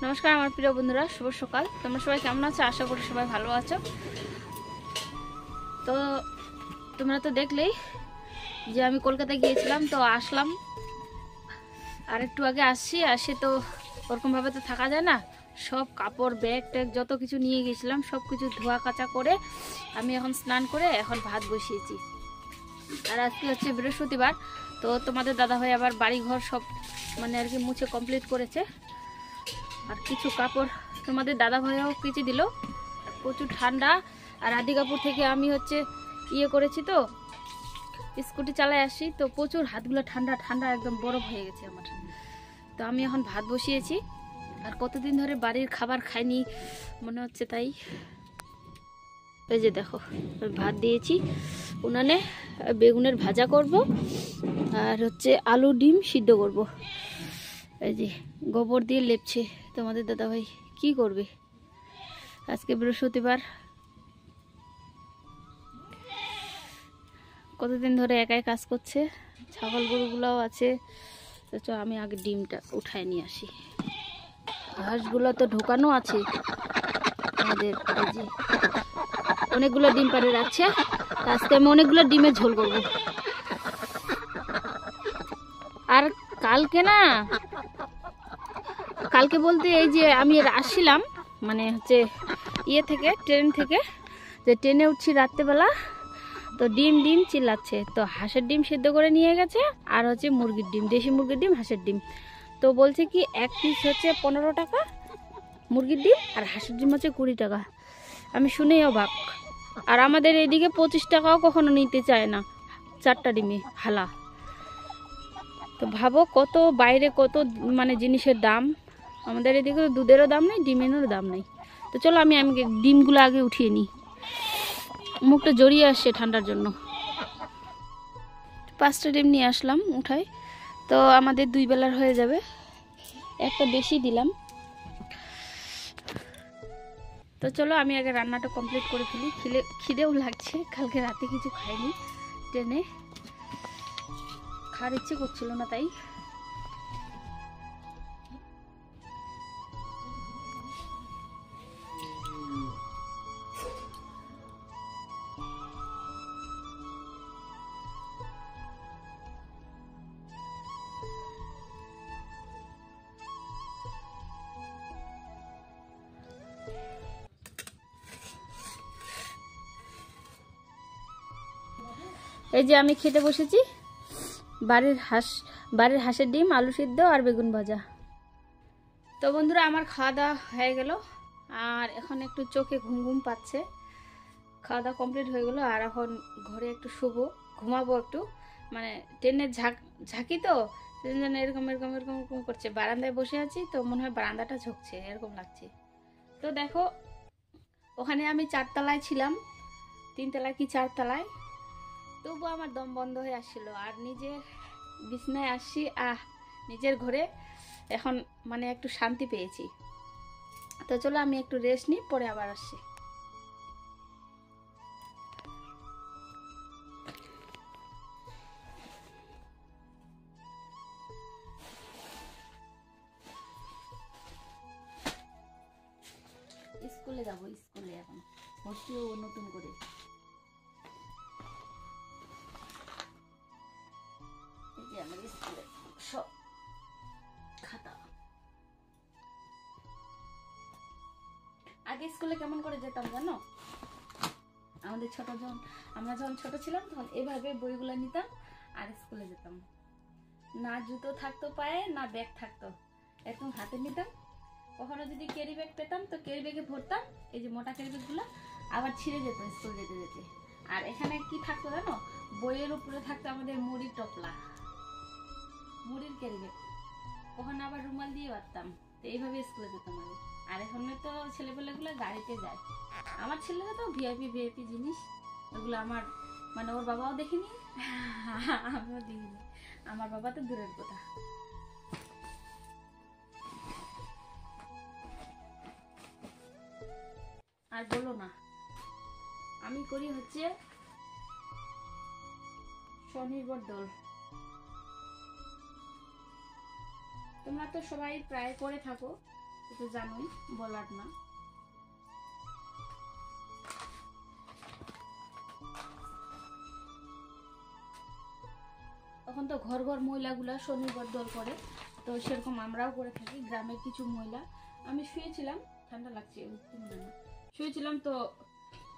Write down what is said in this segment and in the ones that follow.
নমস্কার আমার প্রিয় বন্ধুরা, শুভ সকাল। তোমরা সবাই কেমন আছো? আশা করি সবাই ভালো আছো। তো তোমরা তো দেখলেই যে আমি কলকাতায় গিয়েছিলাম, তো আসলাম। আর একটু আগে আসি তো ওরকমভাবে তো থাকা যায় না। সব কাপড় ব্যাগ ট্যাগ যত কিছু নিয়ে গেছিলাম সব কিছু ধোয়া কাচা করে আমি এখন স্নান করে এখন ভাত বসিয়েছি। আর আজকে হচ্ছে বৃহস্পতিবার, তো তোমাদের দাদাভাই আবার বাড়িঘর সব মানে আর কি মুছে কমপ্লিট করেছে। আর কিছু কাপড় তোমাদের দাদাভাইও কেচে দিল। প্রচুর ঠান্ডা। আর রাধিকাপুর থেকে আমি হচ্ছে করেছি, তো স্কুটি চালায় আসি, তো প্রচুর হাতগুলো ঠান্ডা ঠান্ডা একদম বরফ হয়ে গেছে আমার। তো আমি এখন ভাত বসিয়েছি। আর কতদিন ধরে বাড়ির খাবার খাইনি মনে হচ্ছে, তাই এই যে দেখো ভাত দিয়েছি উনানে। বেগুনের ভাজা করব আর হচ্ছে আলু ডিম সিদ্ধ করব। এই যে গোবর দিয়ে লেপছে তোমাদের দাদাভাই। কি করবে, আজকে বৃহস্পতিবার। কতদিন ধরে একাই কাজ করছে, ছাগল গরুগুলোও আছে। তো আমি আগে ডিমটা উঠায় নিয়ে আসি। হাঁসগুলো তো ঢোকানো আছে আমাদের। এই যে অনেকগুলো ডিম পাড়ে রাখছে, আজকে আমি অনেকগুলো ডিমের ঝোল করব। আর কালকে বলতে এই যে আমি আসছিলাম মানে হচ্ছে থেকে ট্রেন থেকে, যে ট্রেনে উঠছি রাত্রেবেলা, তো ডিম ডিম চিল্লাচ্ছে। তো হাঁসের ডিম সিদ্ধ করে নিয়ে গেছে, আর হচ্ছে মুরগির ডিম, দেশি মুরগির ডিম, হাঁসের ডিম। তো বলছে কি এক পিস হচ্ছে 15 টাকা মুরগির ডিম, আর হাঁসের ডিম হচ্ছে 20 টাকা। আমি শুনেই অবাক। আর আমাদের এইদিকে 25 টাকাও কখনো নিতে চায় না 4টা ডিমে হালা। তো ভাবো কত বাইরে কত মানে জিনিসের দাম। আমাদের এদিকে দুধেরও দাম নেই, ডিমেরও দাম নেই। তো চলো আমি ডিমগুলো আগে উঠিয়ে নিই, মুখটা জড়িয়ে আসছে ঠান্ডার জন্য। 5টা ডিম নিয়ে আসলাম উঠাই, তো আমাদের 2 বেলার হয়ে যাবে। একটা বেশি দিলাম। তো চলো আমি আগে রান্নাটা কমপ্লিট করে ফেলি। খিদেও লাগছে, কালকে রাতে কিছু খাইনি, ট্রেনে খাওয়ার ইচ্ছে করছিল না, তাই। এই যে আমি খেতে বসেছি, বাড়ির হাঁসের ডিম, আলু সিদ্ধ আর বেগুন ভাজা। তো বন্ধুরা আমার খাওয়া দাওয়া হয়ে গেল, আর এখন একটু চোখে ঘুম ঘুম পাচ্ছে। খাওয়া দাওয়া কমপ্লিট হয়ে গেল, আর এখন ঘরে একটু ঘুমাবো একটু। মানে ট্রেনের ঝাঁকি তো যেন এরকম এরকম এরকম এরকম করছে। বারান্দায় বসে আছি তো মনে হয় বারান্দাটা ঝুঁকছে, এরকম লাগছে। তো দেখো ওখানে আমি 4 তলায় ছিলাম, 3 তলায় কি 4 তলায়, তবু আমার দম বন্ধ হয়ে আসছিল। আর নিজের বিছনায় আসছি, নিজের ঘরে এখন মানে একটু শান্তি পেয়েছি। তো চলো আমি একটু রেস্ট নিই, পরে আবার আসছি। স্কুলে যাবো, স্কুলে এখন ভর্তি হবো নতুন করে। এই যে আমার স্কুলে সব খাতা। আগে স্কুলে কেমন করে যেতাম জানো? আমাদের আমরা যখন ছোট ছিলাম তখন এভাবে বইগুলো নিতাম আর স্কুলে যেতাম। না জুতো থাকতো পায়ে, না ব্যাগ থাকতো, একদম হাতে নিতাম। কখনো যদি ক্যারি ব্যাগ পেতাম তো ক্যারি ব্যাগে ভরতাম, এই যে মোটা ক্যারি ব্যাগগুলো, আবার ছিঁড়ে যেত স্কুল যেতে যেতে। আর এখানে কি থাকতো জানো? বইয়ের উপরে থাকতো আমাদের মুড়ির টপলা, মুড়ির ক্যারি ব্যাগ। কখনো আবার রুমাল দিয়ে বাঁধতাম। তো এইভাবে স্কুলে যেতাম আগে। আর এখন তো ছেলেপেলেগুলো গাড়িতে যায়। আমার ছেলেরা তো ভিআইপি ভিআইপি জিনিস, ওগুলো আমার মানে ওর বাবাও দেখিনি, আমিও দেখিনি। আমার বাবা তো দূরের কথা। আর বলো না, আমি করি হচ্ছে স্বনির্ভর দল। তোমরা তো সবাই প্রায় করে থাকো, এটা জানোই, বলার না। তখন তো ঘর ঘর মহিলাগুলা শনিবার দল করে, তো সেরকম আমরাও করে থাকি। গ্রামের কিছু মহিলা, আমি শুয়েছিলাম, ঠান্ডা লাগছে, শুয়েছিলাম তো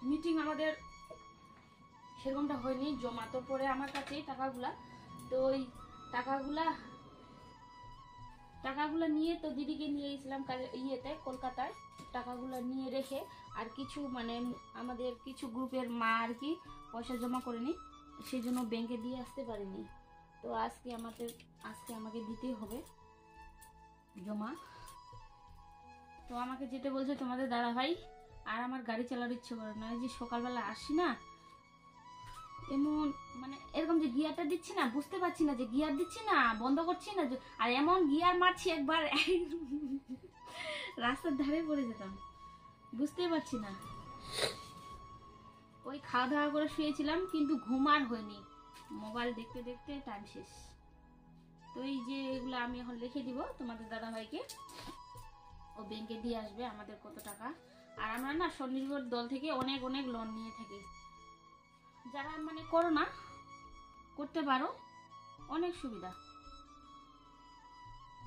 মিটিং আমাদের সেরকমটা হয়নি, জমা তো পরে আমার কাছেই টাকাগুলা। তো ওই টাকাগুলা নিয়ে তো দিদিকে নিয়ে গেছিলাম ইয়েতে কলকাতায়, টাকাগুলো নিয়ে রেখে আর কিছু মানে আমাদের কিছু গ্রুপের মা আর কি পয়সা জমা করেনি, সেই জন্য ব্যাংকে দিয়ে আসতে পারিনি। তো আজকে আমাকে দিতেই হবে জমা। তো আমাকে যেতে বলছে তোমাদের দাদা ভাই, আর আমার গাড়ি চালানোর ইচ্ছে করে না। যে সকালবেলা আসি না, এমন মানে এরকম যে গিয়ারটা দিচ্ছি না, বুঝতে পারছি না যে গিয়ার দিচ্ছি না বন্ধ করছি না, আর এমন গিয়ার মারছি একবার রাস্তার ধারে পড়ে যেতাম, বুঝতেই পারছি না। ওই খাওয়া দাওয়া করে শুয়েছিলাম, কিন্তু ঘুম আর হয়নি, মোবাইল দেখতে দেখতে টাইম শেষ। তো এই যে এগুলো আমি এখন লিখে দিব তোমাদের দাদা ভাইকে, ও ব্যাংকে দিয়ে আসবে আমাদের কত টাকা। আর আমরা না স্বনির্ভর দল থেকে অনেক অনেক লোন নিয়ে থাকি। যারা মানে করো না, করতে পারো, অনেক সুবিধা।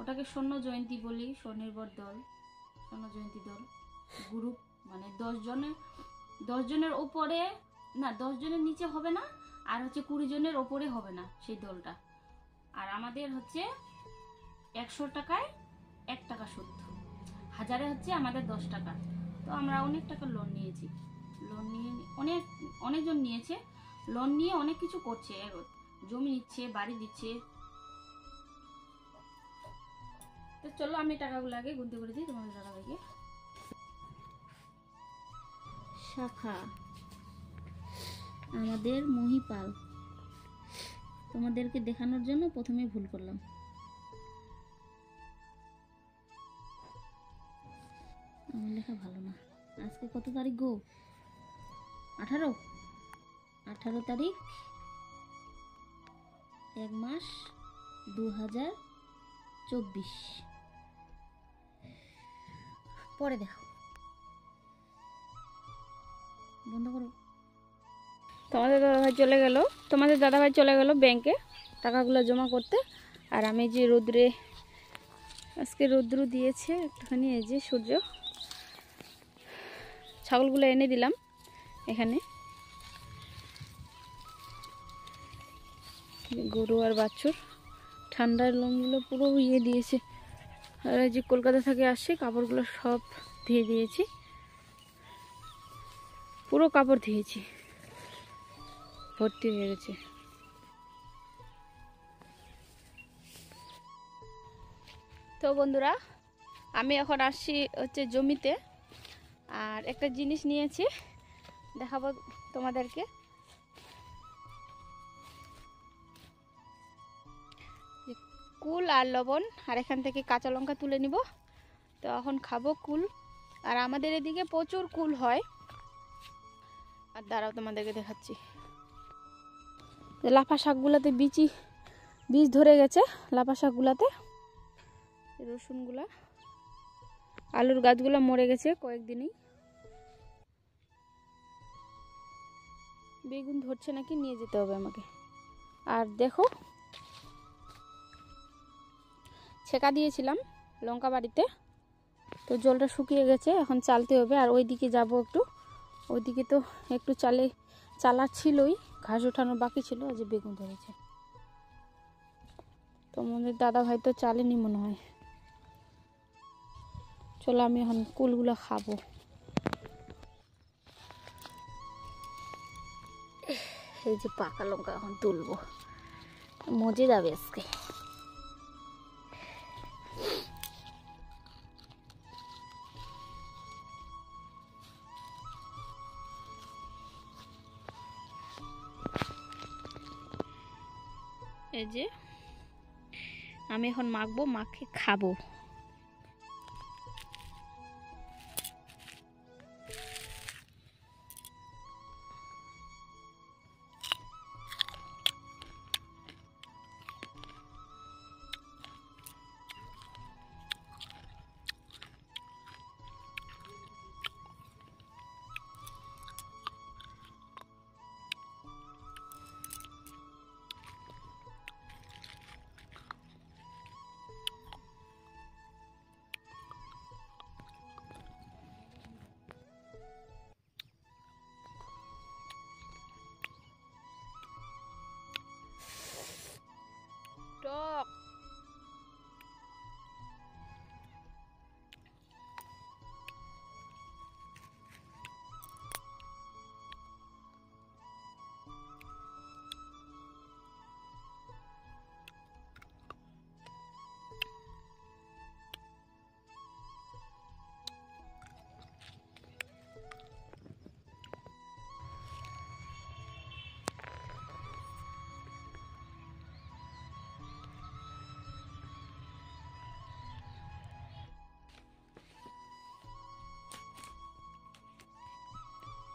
ওটাকে স্বর্ণ জয়ন্তী বলি, স্বনির্ভর দল, স্বর্ণ জয়ন্তী দল গ্রুপ, মানে 10 জনের উপরে না, 10 জনের নিচে হবে না, আর হচ্ছে 20 জনের ওপরে হবে না সেই দলটা। আর আমাদের হচ্ছে 100 টাকায় 1 টাকা সুদ, 1000-এ হচ্ছে আমাদের 10 টাকা। তো আমরা অনেক টাকা লোন নিয়েছি, লোন নিয়ে অনেকজন নিয়েছে, লোন নিয়ে অনেক কিছু করছে, জমি নিচ্ছে, বাড়ি দিচ্ছে। তো চলো আমি টাকাগুলো আগে গুনতে করে দিই তোমাদের দাদাভাইকে। শাখা আমাদের মহিপাল, তোমাদেরকে দেখানোর জন্য প্রথমে ভুল করলাম। আমার লেখা ভালো না। আজকে কত তারিখ গো? 18 তারিখ 1 মাস 2024। পরে দেখো, বন্ধ করো। তোমাদের দাদাভাই চলে গেল ব্যাংকে টাকাগুলো জমা করতে। আর আমি যে আজকে রৌদ্র দিয়েছে একটুখানি, এই যে সূর্য, ছাগলগুলো এনে দিলাম এখানে, গরু আর বাছুর। ঠান্ডার লোমগুলো পুরো ইয়ে দিয়েছে। আর এই যে কলকাতা থেকে আসছে, কাপড়গুলো সব ধুয়ে দিয়েছি, পুরো কাপড় ধুয়েছি, ভর্তি হয়ে গেছে। তো বন্ধুরা, আমি এখন আসছি হচ্ছে জমিতে, আর একটা জিনিস নিয়েছি, দেখাবো তোমাদেরকে। কুল আর লবণ, আর এখান থেকে কাঁচা লঙ্কা তুলে নিব। তো এখন খাবো কুল, আর আমাদের এদিকে প্রচুর কুল হয়। আর দাঁড়াও তোমাদেরকে দেখাচ্ছি। লাফা শাকগুলাতে বীজ ধরে গেছে, লাফা শাকগুলাতে, রসুনগুলা, আলুর গাছগুলো মরে গেছে কয়েকদিনই। বেগুন ধরছে নাকি, নিয়ে যেতে হবে আমাকে। আর দেখো, ছেঁকা দিয়েছিলাম লঙ্কা বাড়িতে, তো জলটা শুকিয়ে গেছে, এখন চালতে হবে। আর ওইদিকে যাব একটু, ওইদিকে তো একটু চালা ছিলই, ঘাস ওঠানোর বাকি ছিল, যে বেগুন ধরেছে। তোমাদের দাদা ভাই তো চালেনি মনে হয়। চলো আমি এখন কুলগুলো খাবো। এই যে পাকা লঙ্কা এখন তুলবো, মজে যাবে আজকে। এই যে আমি এখন মাখবো, মাখে খাবো।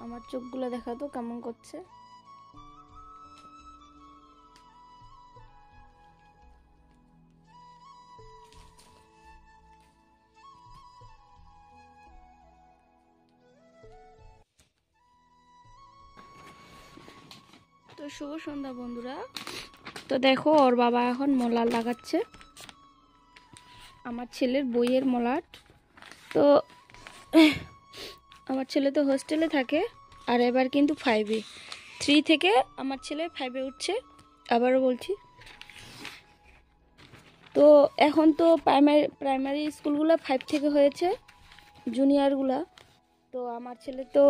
আমার চোখগুলো দেখা তো কেমন করছে। তো শুভ সন্ধ্যা বন্ধুরা। তো দেখো ওর বাবা এখন মলাট লাগাচ্ছে, আমার ছেলের বইয়ের মলাট। তো আমার ছেলে তো হোস্টেলে থাকে, আর এবার কিন্তু 5-এ, 3 থেকে আমার ছেলে 5-এ উঠছে। আবারও বলছি, তো এখন তো প্রাইমারি স্কুলগুলো 5 থেকে হয়েছে, জুনিয়রগুলা। তো আমার ছেলে তো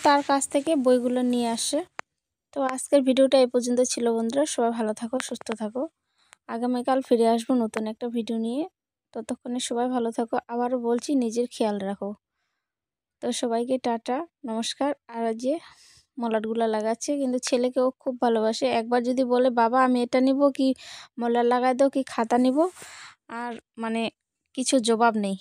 তার কাছ থেকে বইগুলো নিয়ে আসে। তো আজকের ভিডিওটা এই পর্যন্ত ছিল বন্ধুরা। সবাই ভালো থাকো, সুস্থ থাকো। আগামীকাল ফিরে আসবো নতুন একটা ভিডিও নিয়ে। ততক্ষণে সবাই ভালো থাকো। আবারও বলছি, নিজের খেয়াল রাখো। তো সবাইকে টাটা, নমস্কার। আর যে মলাটগুলো লাগাচ্ছে, কিন্তু ছেলেকেও খুব ভালোবাসে। একবার যদি বলে বাবা আমি এটা নিব, কি মলাট লাগাই দাও, কি খাতা নিব, আর মানে কিছু জবাব নেই।